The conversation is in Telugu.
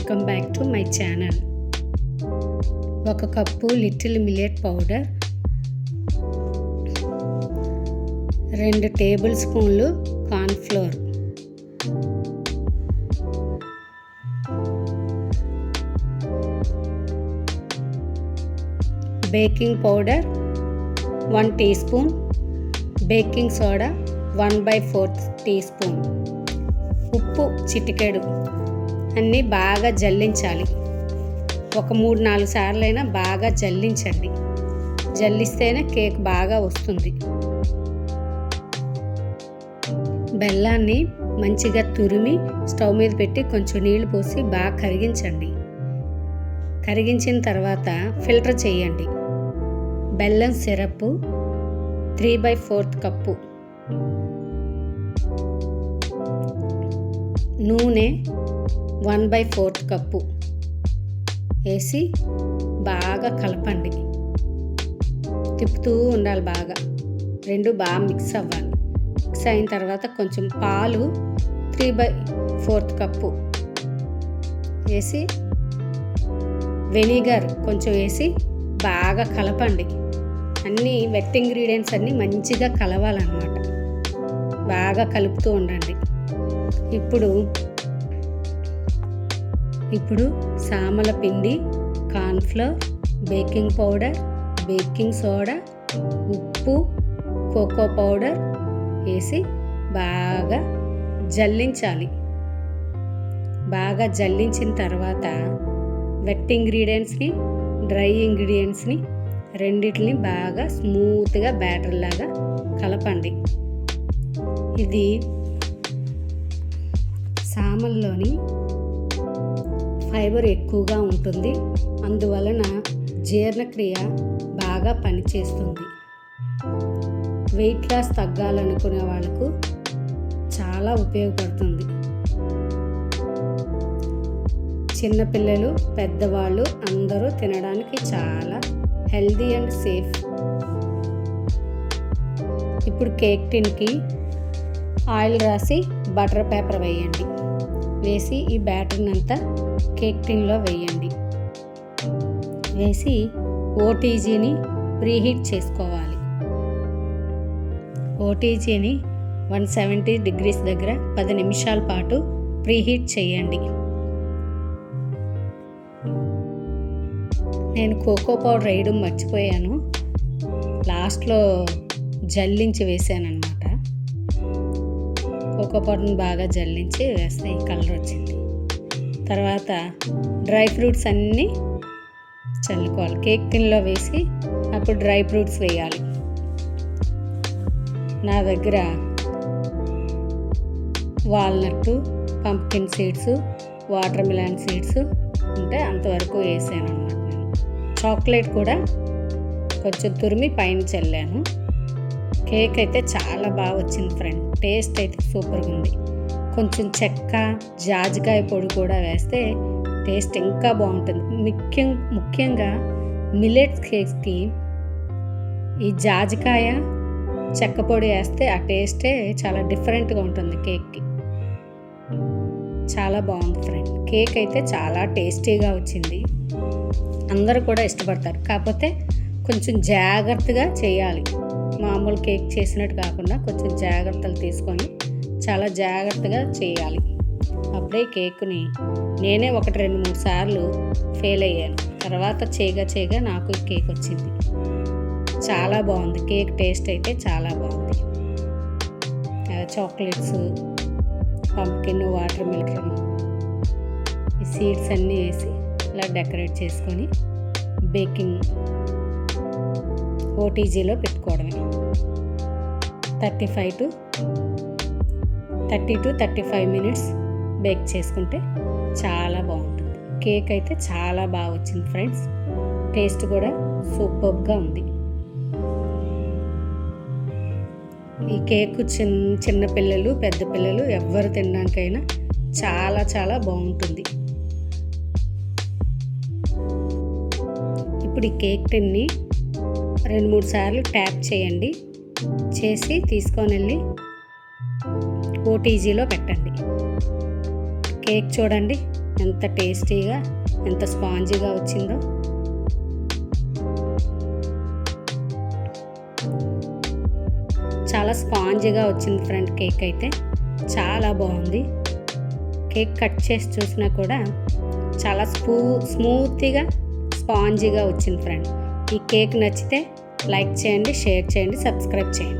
Welcome back to my channel. 1 cup little millet powder, 2 table స్పూన్లు corn flour, baking powder 1 teaspoon, baking soda 1/4 teaspoon, ఉప్పు చిటికెడు అన్నీ బాగా జల్లించాలి. ఒక 3-4 సార్లైనా బాగా జల్లించండి. జల్లిస్తేనే కేక్ బాగా వస్తుంది. బెల్లాన్ని మంచిగా తురిమి స్టవ్ మీద పెట్టి కొంచెం నీళ్లు పోసి బాగా కరిగించండి. కరిగించిన తర్వాత ఫిల్టర్ చేయండి. బెల్లం సిరప్ 3/4 కప్పు, నూనె 1/4 కప్పు వేసి బాగా కలపండి. తిప్పుతూ ఉండాలి. బాగా రెండు బాగా మిక్స్ అవ్వాలి. మిక్స్ అయిన తర్వాత కొంచెం పాలు 3/4 కప్పు వేసి వెనిగర్ కొంచెం వేసి బాగా కలపండి. అన్నీ వెట్ ఇంగ్రీడియంట్స్ అన్నీ మంచిగా కలవాలన్నమాట. బాగా కలుపుతూ ఉండండి. ఇప్పుడు సామల పిండి, corn flour, baking powder, baking soda, ఉప్పు, కోకో పౌడర్ వేసి బాగా జల్లించాలి. బాగా జల్లించిన తర్వాత వెట్ ఇంగ్రీడియంట్స్ని, డ్రై ఇంగ్రీడియంట్స్ని రెండిటిని బాగా స్మూత్గా బ్యాటర్ లాగా కలపండి. ఇది సామల్లోని ఫైబర్ ఎక్కువగా ఉంటుంది. అందువలన జీర్ణక్రియ బాగా పనిచేస్తుంది. వెయిట్ లాస్ తగ్గాలనుకునే వాళ్ళకు చాలా ఉపయోగపడుతుంది. చిన్నపిల్లలు, పెద్దవాళ్ళు అందరూ తినడానికి చాలా హెల్దీ అండ్ సేఫ్. ఇప్పుడు కేక్ టిన్కి ఆయిల్ రాసి బటర్ పేపర్ వేయండి. వేసి ఈ బ్యాటర్ని అంతా కేక్ టిన్లో వేయండి. వేసి ఓటీజీని ప్రీహీట్ చేసుకోవాలి. ఓటీజీని 170 డిగ్రీస్ దగ్గర 10 నిమిషాల పాటు ప్రీహీట్ చేయండి. నేను కోకో పౌడర్ వేయడం మర్చిపోయాను. లాస్ట్లో జల్లించి వేసానన్నమాట. కోకో పౌడర్ని బాగా జల్లించి వేస్తే ఈ కలర్ వచ్చింది. తర్వాత డ్రై ఫ్రూట్స్ అన్నీ చల్లుకోవాలి. కేక్ టిన్లో వేసి అప్పుడు డ్రై ఫ్రూట్స్ వేయాలి. నా దగ్గర walnut, pumpkin seeds, watermelon seeds ఉంటే అంతవరకు వేసాను అన్నమాట. నేను చాక్లెట్ కూడా కొంచెం తురిమి పైన చల్లాను. కేక్ అయితే చాలా బాగా వచ్చింది ఫ్రెండ్. టేస్ట్ అయితే సూపర్గా ఉంది. కొంచెం చెక్క, జాజికాయ పొడి కూడా వేస్తే టేస్ట్ ఇంకా బాగుంటుంది. ముఖ్యంగా మిల్లెట్స్ కేక్స్కి ఈ జాజికాయ, చెక్క పొడి వేస్తే ఆ టేస్టే చాలా డిఫరెంట్గా ఉంటుంది కేక్కి. చాలా బాగుంది ఫ్రెండ్. కేక్ అయితే చాలా టేస్టీగా వచ్చింది. అందరూ కూడా ఇష్టపడతారు. కాకపోతే కొంచెం జాగ్రత్తగా చేయాలి. మామూలు కేక్ చేసినట్టు కాకుండా కొంచెం జాగ్రత్తలు తీసుకొని చాలా జాగ్రత్తగా చేయాలి. అప్పుడే కేక్ని నేనే 1-2-3 సార్లు ఫెయిల్ అయ్యాను. తర్వాత చేయగా నాకు కేక్ వచ్చింది. చాలా బాగుంది. కేక్ టేస్ట్ అయితే చాలా బాగుంది. చాక్లెట్స్, పంప్కిన్, వాటర్ మిలన్, ఈ సీడ్స్ అన్నీ వేసి ఇలా డెకరేట్ చేసుకొని బేకింగ్ ఓటీజీలో పెట్టుకోవడమే. 30 to 35 మినిట్స్ బేక్ చేసుకుంటే చాలా బాగుంటుంది. కేక్ అయితే చాలా బాగా వచ్చింది ఫ్రెండ్స్. టేస్ట్ కూడా సూపర్గా ఉంది. ఈ కేక్ చిన్న పిల్లలు, పెద్ద పిల్లలు ఎవ్వరు తినడానికైనా చాలా చాలా బాగుంటుంది. ఇప్పుడు ఈ కేక్ టిన్ని 2-3 సార్లు ట్యాప్ చేయండి. చేసి తీసుకొని వెళ్ళి ఓటీజీలో పెట్టండి. కేక్ చూడండి ఎంత టేస్టీగా ఎంత స్పాంజీగా వచ్చిందో. చాలా స్పాంజీగా వచ్చింది ఫ్రెండ్. కేక్ అయితే చాలా బాగుంది. కేక్ కట్ చేసి చూసినా కూడా చాలా స్మూత్గా స్పాంజీగా వచ్చింది ఫ్రెండ్. ఈ కేక్ నచ్చితే లైక్ చేయండి, షేర్ చేయండి, సబ్స్క్రైబ్ చేయండి.